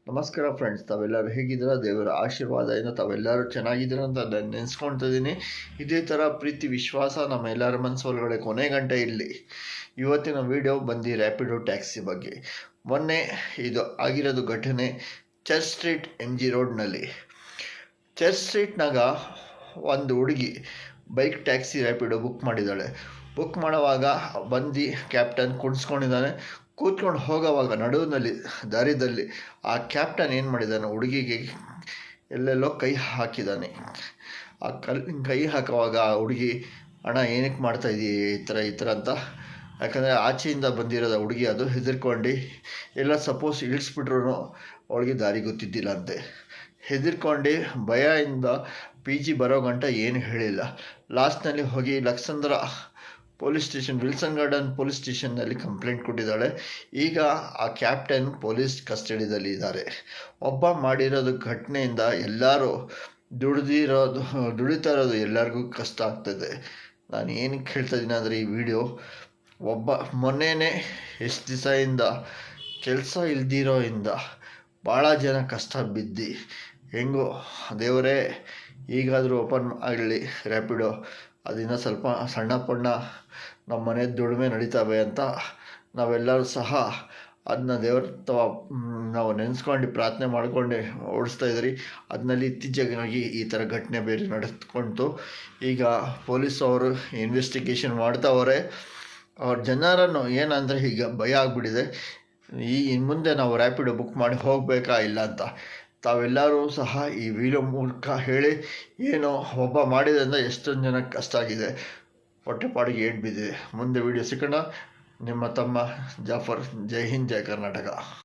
ನಮಸ್ಕಾರ ಫ್ರೆಂಡ್ಸ್, ತಾವೆಲ್ಲರೂ ಹೇಗಿದ್ದೀರಾ? ದೇವರ ಆಶೀರ್ವಾದದಿಂದ ತಾವೆಲ್ಲರೂ ಚೆನ್ನಾಗಿದ್ದೀರಾ ಅಂತ ನಾನು ನೆನೆಸ್ಕೊಳ್ತಿದ್ದೀನಿ. ಇದೇ ಥರ ಪ್ರೀತಿ ವಿಶ್ವಾಸ ನಮ್ಮ ಎಲ್ಲರ ಮನಸ್ಸೊಳಗಡೆ ಕೊನೆ ಗಂಟೆ ಇಲ್ಲಿ. ಇವತ್ತಿನ ವಿಡಿಯೋ ಬಂದು ರ್ಯಾಪಿಡೋ ಟ್ಯಾಕ್ಸಿ ಬಗ್ಗೆ. ಮೊನ್ನೆ ಇದು ಆಗಿರೋದು ಘಟನೆ ಚರ್ಚ್ ಸ್ಟ್ರೀಟ್ MG ರೋಡ್ನಲ್ಲಿ. ಚರ್ಚ್ ಸ್ಟ್ರೀಟ್ನಾಗ ಒಂದು ಹುಡುಗಿ ಬೈಕ್ ಟ್ಯಾಕ್ಸಿ ರ್ಯಾಪಿಡೋ ಬುಕ್ ಮಾಡಿದ್ದಾಳೆ. ಬುಕ್ ಮಾಡುವಾಗ ಬಂದು ಕ್ಯಾಪ್ಟನ್ ಕುಣಿಸ್ಕೊಂಡಿದ್ದಾನೆ. ಕೂತ್ಕೊಂಡು ಹೋಗೋವಾಗ ನಡುವಿನಲ್ಲಿ ದಾರಿಯಲ್ಲಿ ಆ ಕ್ಯಾಪ್ಟನ್ ಏನು ಮಾಡಿದ್ದಾನೆ, ಹುಡುಗಿಗೆ ಎಲ್ಲೆಲ್ಲೋ ಕೈ ಹಾಕಿದ್ದಾನೆ. ಆ ಕೈ ಹಾಕುವಾಗ ಆ ಹುಡುಗಿ, ಅಣ್ಣ ಏನಕ್ಕೆ ಮಾಡ್ತಾಯಿದ್ದೀವಿ ಈ ಥರ ಅಂತ. ಯಾಕಂದರೆ ಆಚೆಯಿಂದ ಬಂದಿರೋದ ಹುಡುಗಿ, ಅದು ಹೆದರ್ಕೊಂಡು ಎಲ್ಲ ಸಪೋಸ್ ಇಳಿಸ್ಬಿಟ್ರು ಅವಳಿಗೆ ದಾರಿ ಗೊತ್ತಿದ್ದಿಲ್ಲ ಅಂತೆ. ಹೆದರ್ಕೊಂಡು ಭಯದಿಂದ PG ಬರೋ ಗಂಟ ಏನು ಹೇಳಿಲ್ಲ. ಲಾಸ್ಟ್ನಲ್ಲಿ ಹೋಗಿ Lakkasandra police station, Wilson Garden police ಸ್ಟೇಷನ್ನಲ್ಲಿ ಕಂಪ್ಲೇಂಟ್ ಕೊಟ್ಟಿದ್ದಾಳೆ. ಈಗ ಆ ಕ್ಯಾಪ್ಟನ್ ಪೊಲೀಸ್ ಕಸ್ಟಡಿಯಲ್ಲಿ ಇದ್ದಾರೆ. ಒಬ್ಬ ಮಾಡಿರೋದು ಘಟನೆಯಿಂದ ಎಲ್ಲರೂ ದುಡಿತಾ ಇರೋದು ಎಲ್ಲರಿಗೂ ಕಷ್ಟ ಆಗ್ತದೆ. ನಾನು ಏನಕ್ಕೆ ಹೇಳ್ತಾ ಇದ್ದೀನಿ ಅಂದರೆ, ಈ ವಿಡಿಯೋ ಮೊನ್ನೆನೇ ಎಷ್ಟು ದಿವಸದಿಂದ ಕೆಲಸ ಇಲ್ದಿರೋಯಿಂದ ಭಾಳ ಜನ ಕಷ್ಟ ಬಿದ್ದು, ಹೆಂಗೋ ದೇವರೇ ಈಗಾದರೂ ಓಪನ್ ಆಗಲಿ ರ್ಯಾಪಿಡೋ. ಅದನ್ನು ಸ್ವಲ್ಪ ಸಣ್ಣ ಪಣ್ಣ ನಮ್ಮ ಮನೆ ದುಡಿಮೆ ನಡೀತವೆ ಅಂತ ನಾವೆಲ್ಲರೂ ಸಹ ಅದನ್ನ ದೇವ್ರ ನಾವು ನೆನೆಸ್ಕೊಂಡು ಪ್ರಾರ್ಥನೆ ಮಾಡ್ಕೊಂಡು ಓಡಿಸ್ತಾ ಇದ್ರಿ. ಅದರಲ್ಲಿ ಇತ್ತೀಚೆಗಾಗಿ ಈ ಥರ ಘಟನೆ ಬೇರೆ ನಡೆದುಕೊಂಡು ಈಗ ಪೊಲೀಸ್ ಅವರು ಇನ್ವೆಸ್ಟಿಗೇಷನ್ ಮಾಡ್ತಾವ್ರೆ. ಅವ್ರ ಜನರನ್ನು ಏನಂದರೆ ಈಗ ಭಯ ಆಗಿಬಿಟ್ಟಿದೆ, ಇನ್ನು ಮುಂದೆ ನಾವು ರ್ಯಾಪಿಡೋ ಬುಕ್ ಮಾಡಿ ಹೋಗಬೇಕಾ ಇಲ್ಲ ಅಂತ. ತಾವೆಲ್ಲರೂ ಸಹ ಈ ವಿಡಿಯೋ ಮೂಲಕ ಹೇಳಿ, ಏನೋ ಒಬ್ಬ ಮಾಡಿದ್ರಿಂದ ಎಷ್ಟೊಂದು ಜನಕ್ಕೆ ಕಷ್ಟ ಆಗಿದೆ, ಹೊಟ್ಟೆಪಾಡಿಗೆ ಏಟು ಬಿದ್ದಿದೆ. ಮುಂದೆ ವಿಡಿಯೋ ಸಿಗೋಣ. ನಿಮ್ಮ ತಮ್ಮ ಜಾಫರ್. ಜೈ ಹಿಂದ್, ಜೈ ಕರ್ನಾಟಕ.